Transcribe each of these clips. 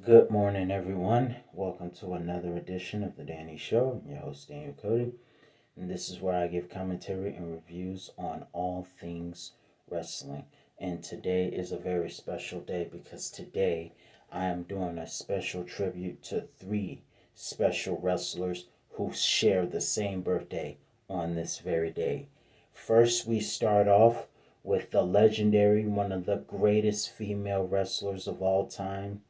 Good morning, everyone. Welcome to another edition of The Danny Show. I'm your host, Daniel Cody, and this is where I give commentary and reviews on all things wrestling. And today is a very special day because today I am doing a special tribute to three special wrestlers who share the same birthday on this very day. First, we start off with the legendary, one of the greatest female wrestlers of all time,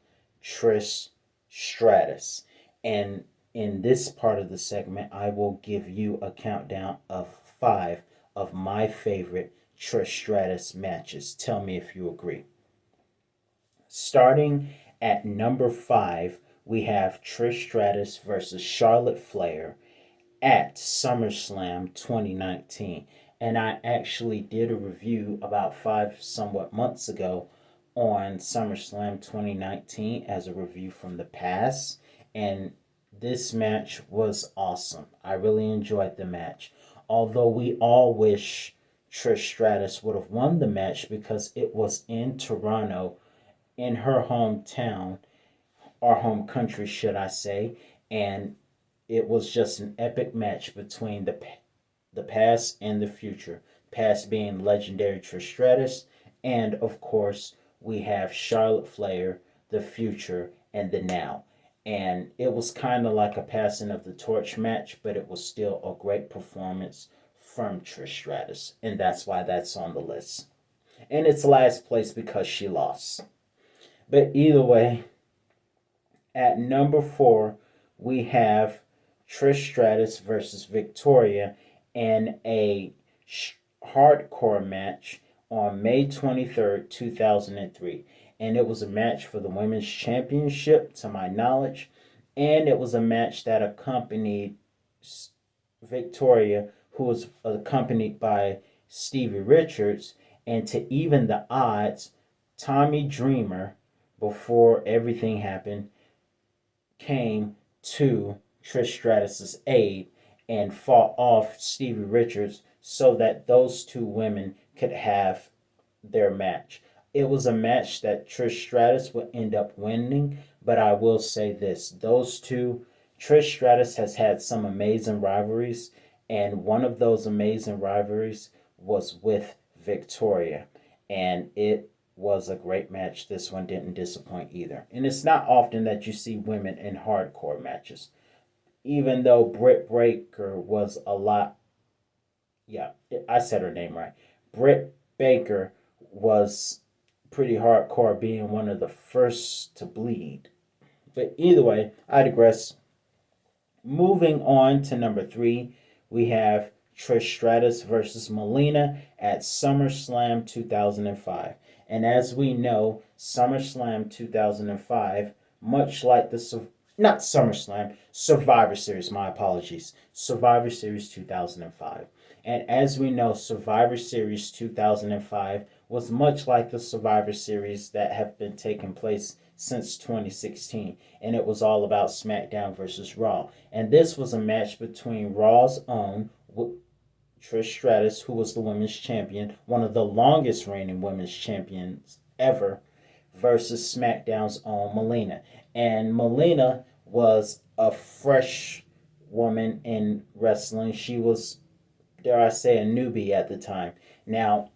Trish Stratus. And in this part of the segment, I will give you a countdown of 5 of my favorite Trish Stratus matches. Tell me if you agree. Starting at number 5, we have Trish Stratus versus Charlotte Flair at Summerslam 2019. And I actually did a review about 5 months ago on SummerSlam 2019 as a review from the past. And this match was awesome. I really enjoyed the match. Although we all wish Trish Stratus would have won the match because it was in Toronto, in her hometown, our home country, should I say. And it was just an epic match between the past and the future. Past being legendary Trish Stratus, and of course, we have Charlotte Flair, the future, and the now. And it was kind of like a passing of the torch match, but it was still a great performance from Trish Stratus. And that's why that's on the list. And it's last place because she lost. But either way, at number 4, we have Trish Stratus versus Victoria in a hardcore match on May 23rd, 2003. And it was a match for the Women's Championship, to my knowledge. And it was a match that accompanied Victoria, who was accompanied by Stevie Richards. And to even the odds, Tommy Dreamer, before everything happened, came to Trish Stratus's aid and fought off Stevie Richards so that those two women could have their match. It was a match that Trish Stratus would end up winning, but I will say this, those two, Trish Stratus has had some amazing rivalries, and one of those amazing rivalries was with Victoria, and it was a great match. This one didn't disappoint either. And it's not often that you see women in hardcore matches. Even though Britt Baker was a lot, yeah, I said her name right. Britt Baker was pretty hardcore, being one of the first to bleed. But either way, I digress. Moving on to number 3, we have Trish Stratus versus Molina at SummerSlam 2005. And as we know, SummerSlam 2005, much like not SummerSlam, Survivor Series, my apologies, Survivor Series 2005. And as we know, Survivor Series 2005 was much like the Survivor Series that have been taking place since 2016. And it was all about SmackDown versus Raw. And this was a match between Raw's own Trish Stratus, who was the women's champion, one of the longest reigning women's champions ever, versus SmackDown's own Molina. And Molina was a fresh woman in wrestling. She was, dare I say, a newbie at the time. Now,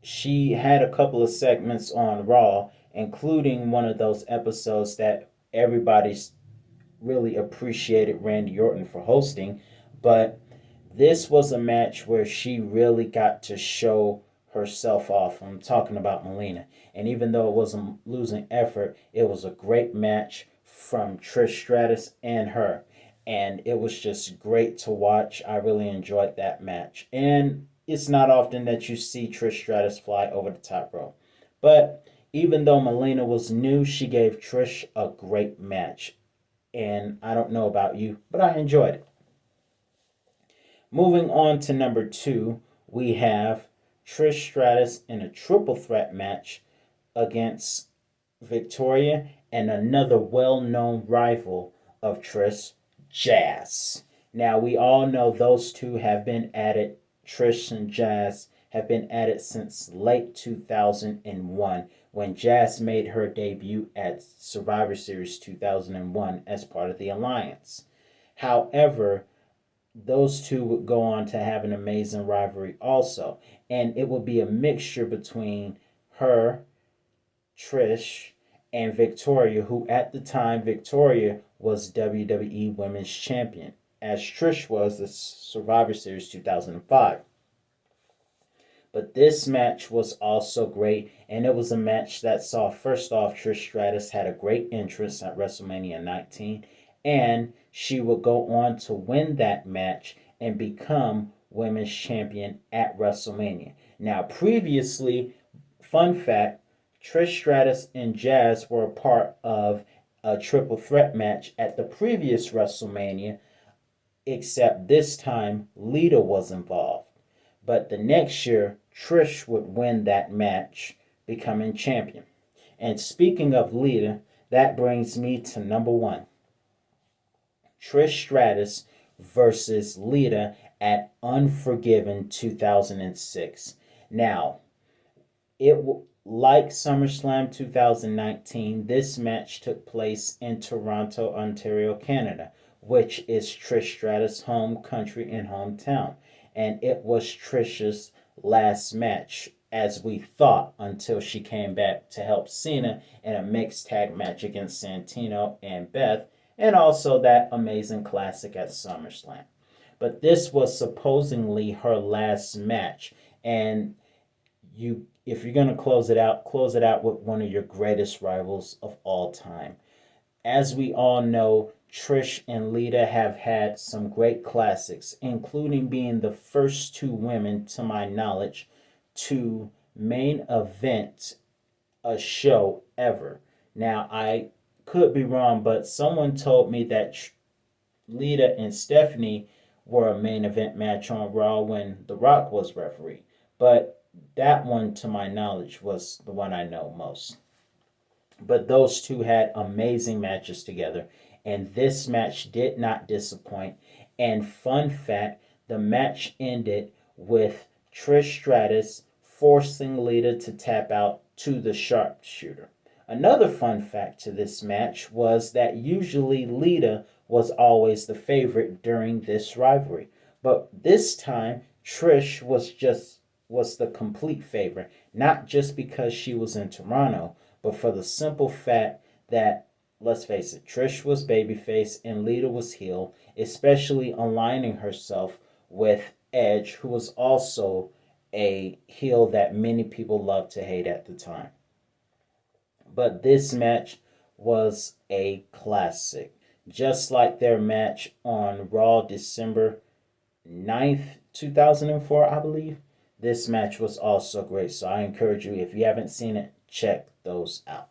she had a couple of segments on Raw, including one of those episodes that everybody's really appreciated Randy Orton for hosting. But this was a match where she really got to show herself off. I'm talking about Molina. And even though it was a losing effort, it was a great match from Trish Stratus and her. And it was just great to watch. I really enjoyed that match. And it's not often that you see Trish Stratus fly over the top rope. But even though Molina was new, she gave Trish a great match. And I don't know about you, but I enjoyed it. Moving on to number 2, we have Trish Stratus in a triple threat match against Victoria and another well-known rival of Trish, Jazz. Now, we all know those two have been at it. Trish and Jazz have been at it since late 2001 when Jazz made her debut at Survivor Series 2001 as part of the Alliance. However, those two would go on to have an amazing rivalry also. And it would be a mixture between her, Trish, and Victoria, who at the time, Victoria was WWE Women's Champion, as Trish was the Survivor Series 2005. But this match was also great, and it was a match that saw, first off, Trish Stratus had a great entrance at WrestleMania 19, and she would go on to win that match and become Women's Champion at WrestleMania. Now, previously, fun fact, Trish Stratus and Jazz were a part of a triple threat match at the previous WrestleMania, except this time Lita was involved. But the next year, Trish would win that match, becoming champion. And speaking of Lita, that brings me to number one. Trish Stratus versus Lita at Unforgiven 2006. Now, like SummerSlam 2019, this match took place in Toronto, Ontario, Canada, which is Trish Stratus' home country and hometown. And it was Trish's last match, as we thought, until she came back to help Cena in a mixed tag match against Santino and Beth, and also that amazing classic at SummerSlam. But this was supposedly her last match, and if you're going to close it out with one of your greatest rivals of all time. As we all know, Trish and Lita have had some great classics, including being the first two women, to my knowledge, to main event a show ever. Now, I could be wrong, but someone told me that Lita and Stephanie were a main event match on Raw when The Rock was referee. But that one, to my knowledge, was the one I know most. But those two had amazing matches together, and this match did not disappoint. And fun fact, the match ended with Trish Stratus forcing Lita to tap out to the sharpshooter. Another fun fact to this match was that usually Lita was always the favorite during this rivalry. But this time, Trish was the complete favorite, not just because she was in Toronto, but for the simple fact that, let's face it, Trish was babyface and Lita was heel, especially aligning herself with Edge, who was also a heel that many people loved to hate at the time. But this match was a classic. Just like their match on Raw December 9th, 2004, I believe. This match was also great, so I encourage you, if you haven't seen it, check those out.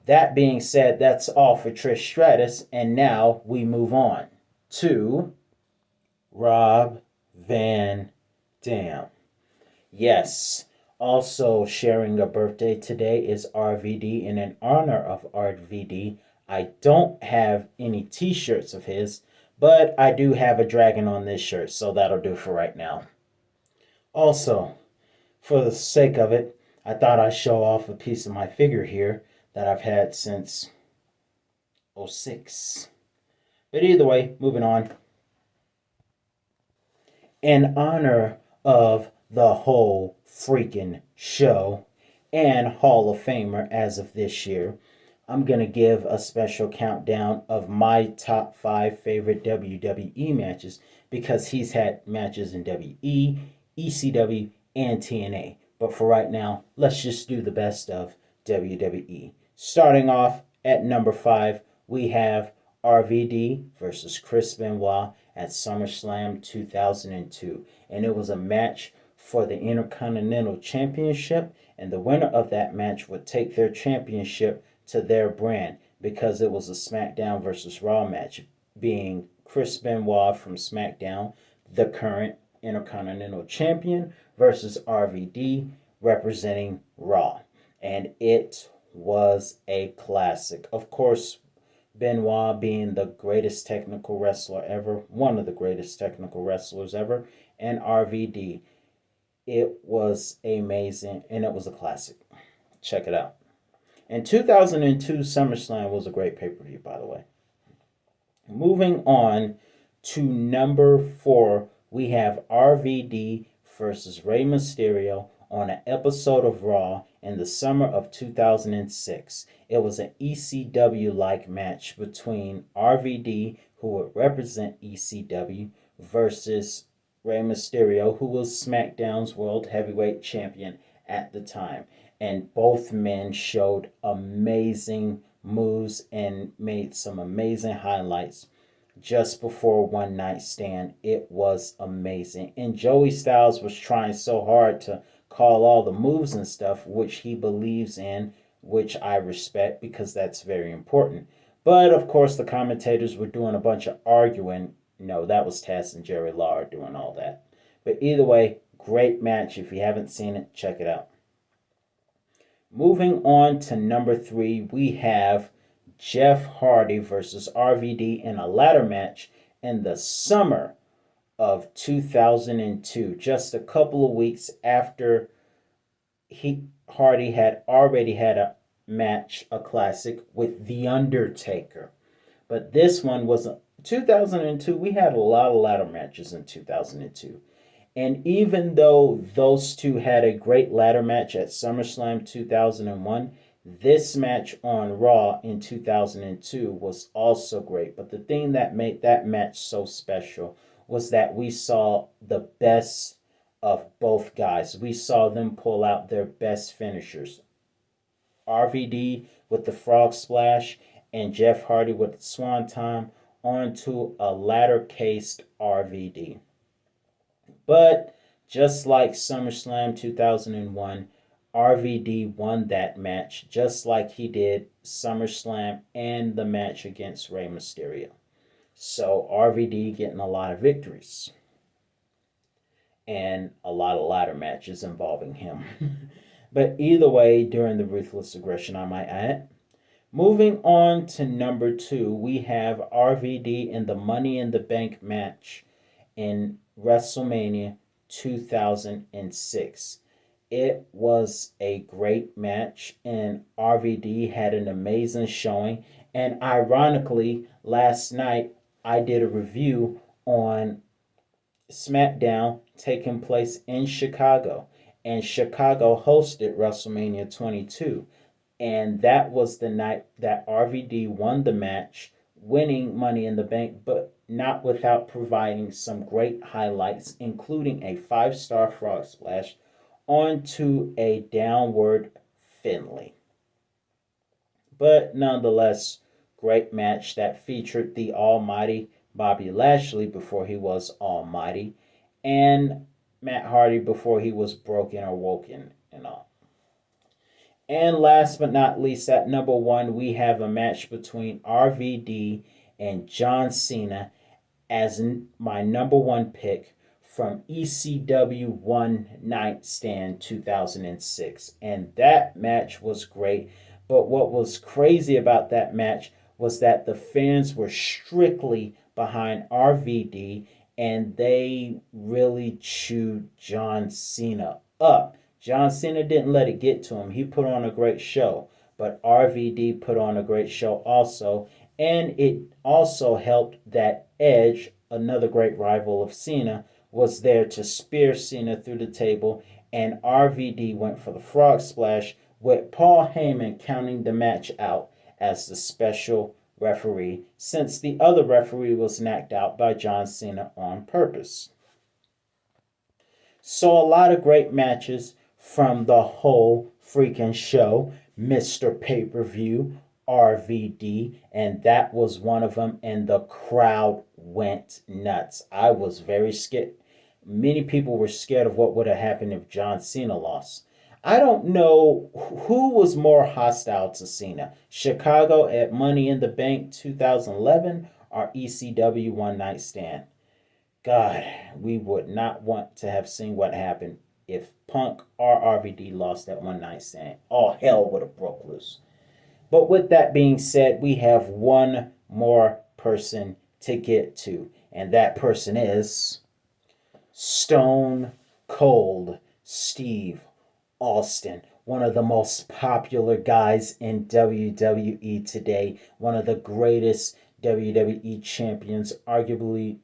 That being said, that's all for Trish Stratus, and now we move on to Rob Van Dam. Yes, also sharing a birthday today is RVD, and in honor of RVD, I don't have any t-shirts of his, but I do have a dragon on this shirt, so that'll do for right now. Also, for the sake of it, I thought I'd show off a piece of my figure here that I've had since 06. But either way, moving on. In honor of the whole freaking show and Hall of Famer as of this year, I'm going to give a special countdown of my top 5 favorite WWE matches, because he's had matches in WE, ECW, and TNA. But for right now, let's just do the best of WWE. Starting off at number 5, we have RVD versus Chris Benoit at SummerSlam 2002. And it was a match for the Intercontinental Championship, and the winner of that match would take their championship to their brand, because it was a SmackDown versus Raw match, being Chris Benoit from SmackDown, the current Intercontinental Champion, versus RVD representing Raw. And it was a classic. Of course, Benoit being the greatest technical wrestler ever, one of the greatest technical wrestlers ever, and RVD. It was amazing, and it was a classic. Check it out. And 2002 SummerSlam was a great pay-per-view, by the way. Moving on to number 4, we have RVD versus Rey Mysterio on an episode of Raw in the summer of 2006. It was an ECW-like match between RVD, who would represent ECW, versus Rey Mysterio, who was SmackDown's World Heavyweight Champion at the time. And both men showed amazing moves and made some amazing highlights just before One Night Stand. It was amazing. And Joey Styles was trying so hard to call all the moves and stuff, which he believes in, which I respect because that's very important. But of course, the commentators were doing a bunch of arguing. No, that was Taz and Jerry Lawler doing all that. But either way, great match. If you haven't seen it, check it out. Moving on to number 3, we have Jeff Hardy versus RVD in a ladder match in the summer of 2002, just a couple of weeks after Hardy had already had a match, a classic, with The Undertaker. But this one was 2002. We had a lot of ladder matches in 2002. And even though those two had a great ladder match at SummerSlam 2001, this match on Raw in 2002 was also great. But the thing that made that match so special was that we saw the best of both guys. We saw them pull out their best finishers. RVD with the frog splash and Jeff Hardy with the swanton onto a ladder cased RVD. But just like SummerSlam 2001, RVD won that match just like he did SummerSlam and the match against Rey Mysterio. So RVD getting a lot of victories and a lot of ladder matches involving him. But either way, during the Ruthless Aggression, I might add. Moving on to number 2, we have RVD in the Money in the Bank match in Wrestlemania 2006. It was a great match, and RVD had an amazing showing. And ironically, last night I did a review on SmackDown taking place in Chicago, and Chicago hosted WrestleMania 22. And that was the night that RVD won the match, winning Money in the Bank, but not without providing some great highlights, including a 5-star frog splash onto a downward Finley. But nonetheless, great match that featured the almighty Bobby Lashley before he was almighty, and Matt Hardy before he was broken or woken and all. And last but not least, at number 1, we have a match between RVD and John Cena as my number 1 pick from ECW One Night Stand 2006. And that match was great. But what was crazy about that match was that the fans were strictly behind RVD, and they really chewed John Cena up. John Cena didn't let it get to him. He put on a great show, but RVD put on a great show also. And it also helped that Edge, another great rival of Cena, was there to spear Cena through the table, and RVD went for the frog splash, with Paul Heyman counting the match out as the special referee, since the other referee was knocked out by John Cena on purpose. So a lot of great matches from the whole freaking show, Mr. Pay-Per-View, RVD, and that was one of them, and the crowd went nuts. I was very scared. Many people were scared of what would have happened if John Cena lost. I don't know who was more hostile to Cena, Chicago at Money in the Bank 2011 or ECW One Night Stand. God, we would not want to have seen what happened if Punk or RVD lost that One Night Stand. All hell would have broke loose. But with that being said, we have one more person to get to, and that person is Stone Cold Steve Austin. one of the most popular guys in WWE today, one of the greatest WWE champions, arguably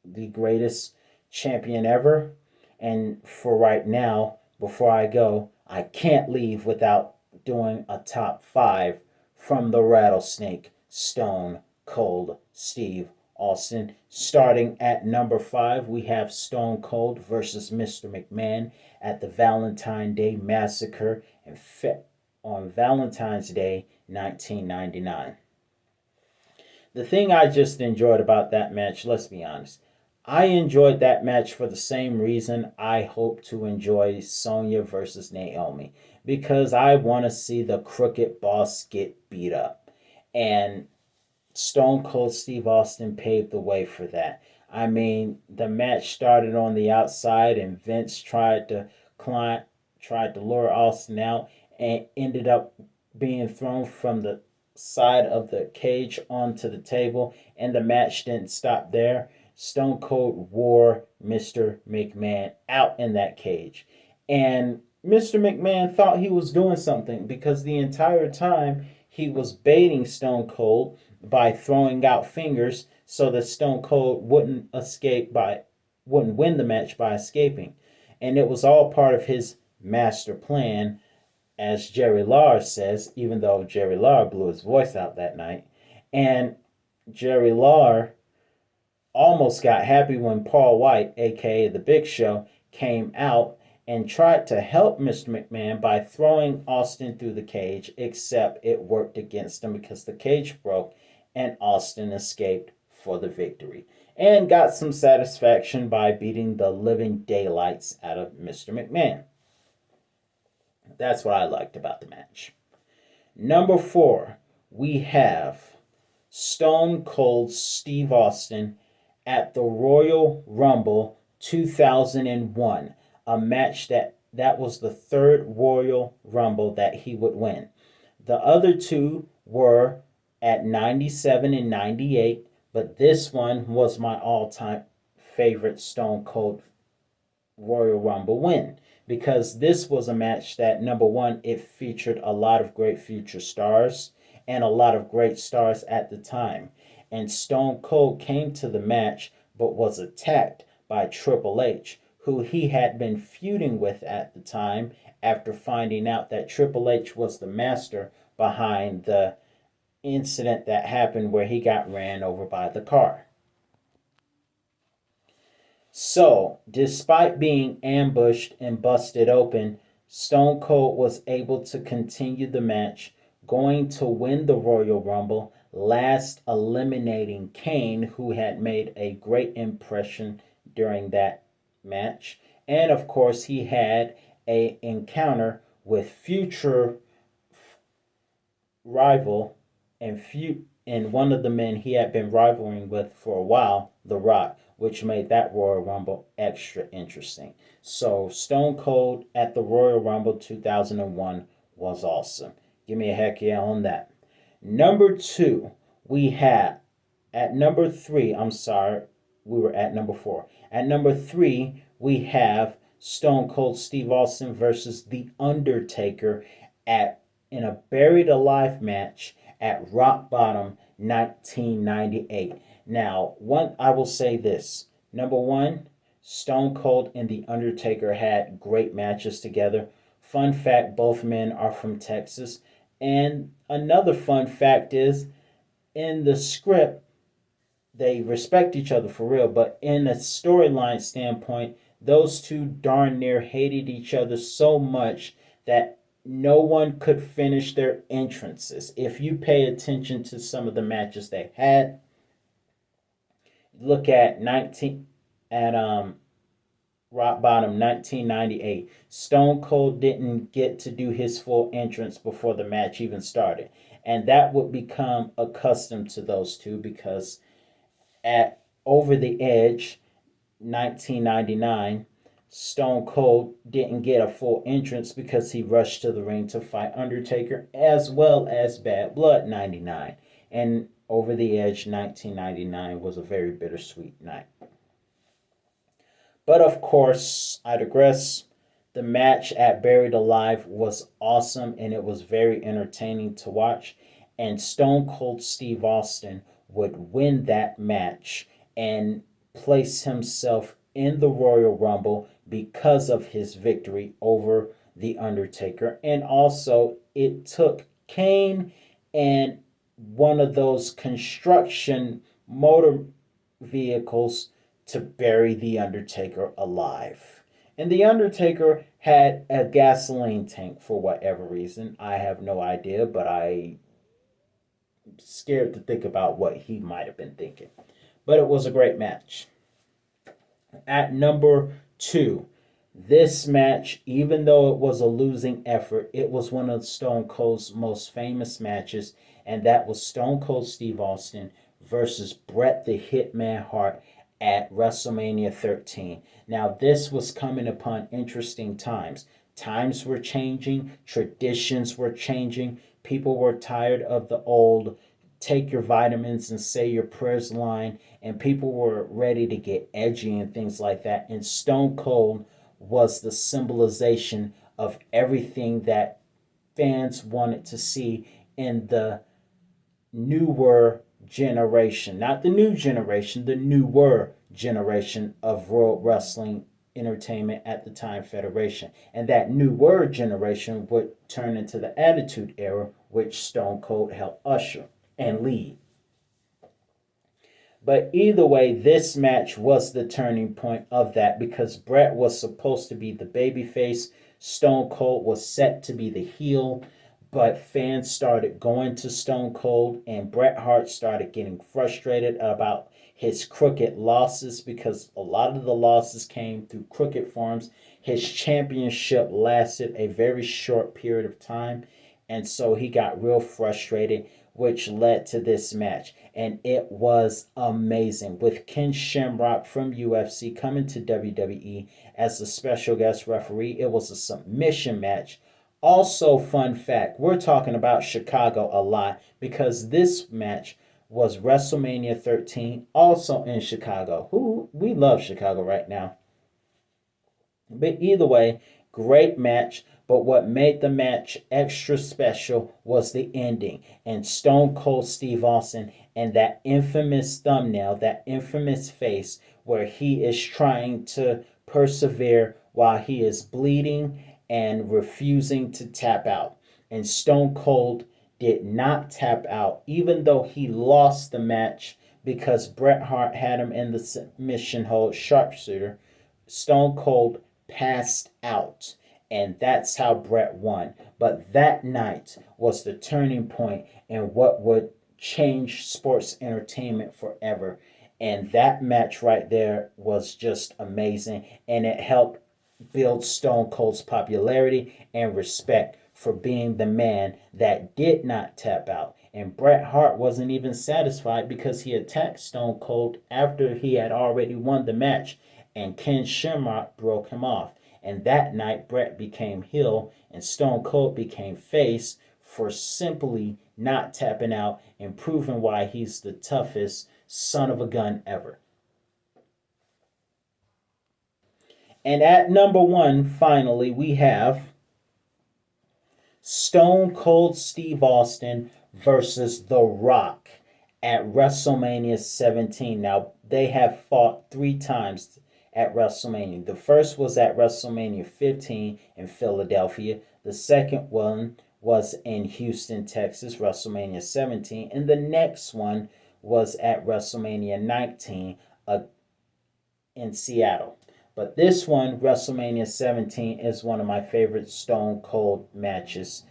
the greatest champion ever. And for right now, before I go, I can't leave without doing a top five from the Rattlesnake, Stone Cold Steve Austin. Starting at number five, we have Stone Cold versus Mr. McMahon at the Valentine's Day Massacre on Valentine's Day 1999. The thing I just enjoyed about that match, let's be honest, I enjoyed that match for the same reason I hope to enjoy Sonya versus Naomi, because I want to see the crooked boss get beat up. And Stone Cold Steve Austin paved the way for that. I mean, the match started on the outside, and Vince tried to lure Austin out, and ended up being thrown from the side of the cage onto the table, and the match didn't stop there. Stone Cold wore Mr. McMahon out in that cage. And Mr. McMahon thought he was doing something, because the entire time he was baiting Stone Cold by throwing out fingers so that Stone Cold wouldn't win the match by escaping. And it was all part of his master plan, as Jerry Lawler says, even though Jerry Lawler blew his voice out that night. And Jerry Lawler almost got happy when Paul White, aka The Big Show, came out and tried to help Mr. McMahon by throwing Austin through the cage, except it worked against him because the cage broke and Austin escaped for the victory and got some satisfaction by beating the living daylights out of Mr. McMahon. That's what I liked about the match. Number four, we have Stone Cold Steve Austin at the Royal Rumble 2001, a match that was the third Royal Rumble that he would win. The other two were at 97 and 98, but this one was my all-time favorite Stone Cold Royal Rumble win, because this was a match that, number one, it featured a lot of great future stars and a lot of great stars at the time. And Stone Cold came to the match but was attacked by Triple H, who he had been feuding with at the time, after finding out that Triple H was the master behind the incident that happened where he got ran over by the car. So, despite being ambushed and busted open, Stone Cold was able to continue the match, going to win the Royal Rumble, last eliminating Kane, who had made a great impression during that match. And of course, he had an encounter with future rival and one of the men he had been rivaling with for a while, The Rock, which made that Royal Rumble extra interesting. So Stone Cold at the Royal Rumble 2001 was awesome. Give me a heck yeah on that. Number two, we have at number three, I'm sorry, we were at number four. At number three, we have Stone Cold Steve Austin versus The Undertaker in a Buried Alive match at Rock Bottom 1998. Now, I will say this. Number one, Stone Cold and The Undertaker had great matches together. Fun fact, both men are from Texas. And another fun fact is, in the script, they respect each other for real, but in a storyline standpoint, those two darn near hated each other so much that no one could finish their entrances. If you pay attention to some of the matches they had, look at Rock Bottom 1998. Stone Cold didn't get to do his full entrance before the match even started. And that would become accustomed to those two, because at Over the Edge 1999, Stone Cold didn't get a full entrance because he rushed to the ring to fight Undertaker, as well as Bad Blood 99. And Over the Edge 1999 was a very bittersweet night. But of course, I digress. The match at Buried Alive was awesome and it was very entertaining to watch. And Stone Cold Steve Austin would win that match and place himself in the Royal Rumble because of his victory over The Undertaker. And also, it took Kane and one of those construction motor vehicles to bury The Undertaker alive. And The Undertaker had a gasoline tank for whatever reason. I have no idea, but I'm scared to think about what he might have been thinking. But it was a great match. At number 2, this match, even though it was a losing effort, it was one of Stone Cold's most famous matches, and that was Stone Cold Steve Austin versus Bret the Hitman Hart at WrestleMania 13. Now, this was coming upon interesting times. Times were changing, traditions were changing, people were tired of the old take your vitamins and say your prayers line, and people were ready to get edgy and things like that. And Stone Cold was the symbolization of everything that fans wanted to see in the newer generation. Not the new generation, the newer generation of World Wrestling Entertainment at the time Federation. And that newer generation would turn into the Attitude Era, which Stone Cold helped usher and lead. But either way, this match was the turning point of that because Bret was supposed to be the babyface. Stone Cold was set to be the heel, but fans started going to Stone Cold, and Bret Hart started getting frustrated about his crooked losses because a lot of the losses came through crooked forms. His championship lasted a very short period of time, and so he got real frustrated, which led to this match. And it was amazing with Ken Shamrock from UFC coming to WWE as a special guest referee. It was a submission match. Also, fun fact, we're talking about Chicago a lot because this match was WrestleMania 13, also in Chicago. We love Chicago right now. But either way, great match. But what made the match extra special was the ending and Stone Cold Steve Austin and that infamous thumbnail, that infamous face where he is trying to persevere while he is bleeding and refusing to tap out. And Stone Cold did not tap out, even though he lost the match because Bret Hart had him in the submission hold sharpshooter. Stone Cold passed out, and that's how Bret won. But that night was the turning point in what would change sports entertainment forever. And that match right there was just amazing, and it helped build Stone Cold's popularity and respect for being the man that did not tap out. And Bret Hart wasn't even satisfied because he attacked Stone Cold after he had already won the match, and Ken Shamrock broke him off. And that night, Bret became heel and Stone Cold became face for simply not tapping out and proving why he's the toughest son of a gun ever. And at number 1, finally, we have Stone Cold Steve Austin versus The Rock at WrestleMania 17. Now, they have fought 3 times at WrestleMania. The first was at WrestleMania 15 in Philadelphia. The second one was in Houston, Texas, WrestleMania 17. And the next one was at WrestleMania 19 in Seattle. But this one, WrestleMania 17, is one of my favorite Stone Cold matches.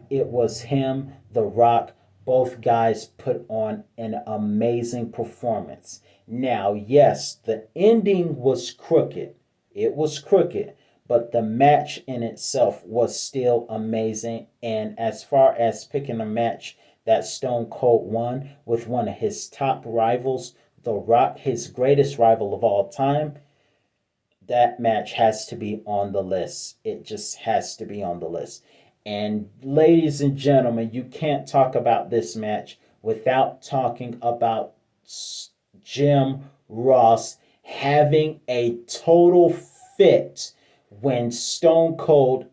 It was him, The Rock, both guys put on an amazing performance. Now, yes, the ending was crooked. It was crooked, but the match in itself was still amazing. And as far as picking a match that Stone Cold won with one of his top rivals, The Rock, his greatest rival of all time, that match has to be on the list. It just has to be on the list. And ladies and gentlemen, you can't talk about this match without talking about Jim Ross having a total fit when Stone Cold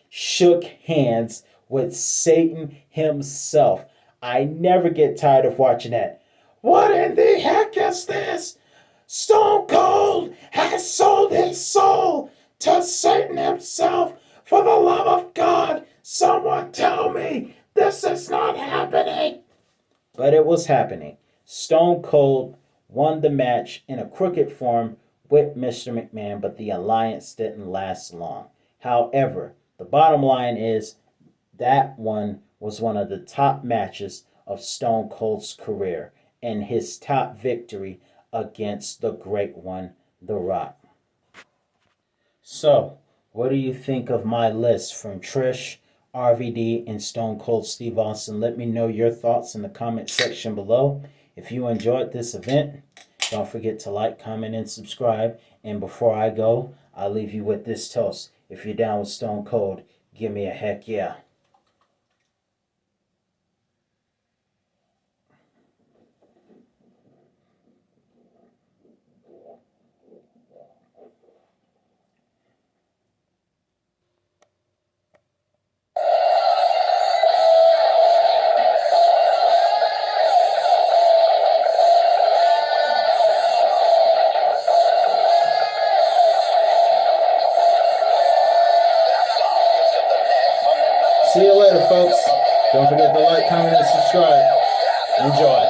shook hands with Satan himself. I never get tired of watching that. What in the heck is this? Stone Cold has sold his soul to Satan himself. For the love of God, someone tell me this is not happening. But it was happening. Stone Cold won the match in a crooked form with Mr. McMahon, but the alliance didn't last long. However, the bottom line is that one was one of the top matches of Stone Cold's career and his top victory against the great one, The Rock. So, what do you think of my list from Trish, RVD, and Stone Cold Steve Austin? Let me know your thoughts in the comment section below. If you enjoyed this event, don't forget to like, comment, and subscribe. And before I go, I'll leave you with this toast. If you're down with Stone Cold, give me a heck yeah. See you later, folks. Don't forget to like, comment, and subscribe. Enjoy.